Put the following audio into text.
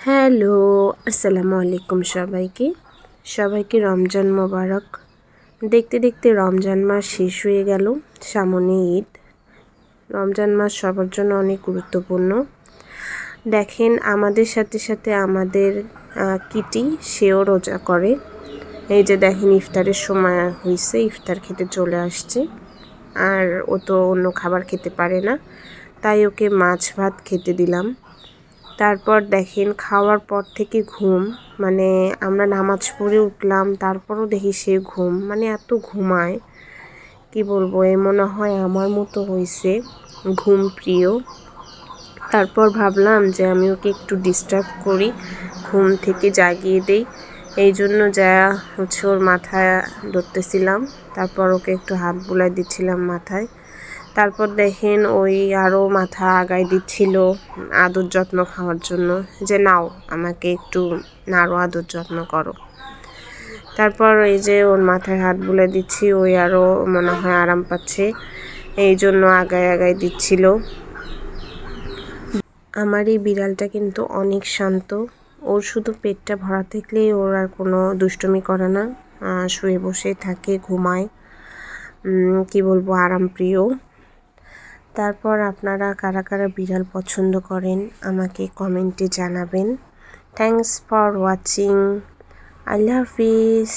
Hello, আসসালামু আলাইকুম সবাইকে রমজান মোবারক। দেখতে দেখতে রমজান মাস শেষ হয়ে গেল, সামনে ঈদ। রমজান মাস সবার জন্য অনেক গুরুত্বপূর্ণ। দেখেন, আমাদের সাথে সাথে আমাদের কিটি, সেও রোজা করে। এই যে দেখেন, ইফতারের সময় হয়েছে, ইফতার খেতে চলে আসছে। আর ও তো অন্য খাবার খেতে পারে না, তাই ওকে মাছ ভাত খেতে দিলাম। তারপর দেখেন, খাওয়ার পর থেকে ঘুম, মানে আমরা নামাজ পড়ে উঠলাম, তারপরও দেখি সে ঘুম, মানে এত ঘুমায় কি বলবো। মনে হয় আমার মতো হয়েছে, ঘুম প্রিয়। তারপর ভাবলাম যে আমি ওকে একটু ডিস্টার্ব করি, ঘুম থেকে জাগিয়ে দেই। এই জন্য ওর মাথায় ধরতেছিলাম, তারপর ওকে একটু হাত বুলাই দিচ্ছিলাম মাথায়। তারপর দেখেন ওই আরও মাথা আগায় দিচ্ছিল আদর যত্ন খাওয়ার জন্য, যে নাও আমাকে একটু আরও আদর যত্ন করো। তারপর এই যে ওর মাথায় হাত বুলাই দিচ্ছি, ওই আরও মনে হয় আরাম পাচ্ছে, এই জন্য আগায় দিচ্ছিল। আমার এই বিড়ালটা কিন্তু অনেক শান্ত। ওর শুধু পেটটা ভরা থাকলেই ওর আর কোনো দুষ্টুমি করে না, শুয়ে বসে থাকে, ঘুমায়, কি বলবো, আরামপ্রিয়। তারপর আপনারা কারা কারা বিড়াল পছন্দ করেন আমাকে কমেন্টে জানাবেন। Thanks for watching. Allah Hafiz.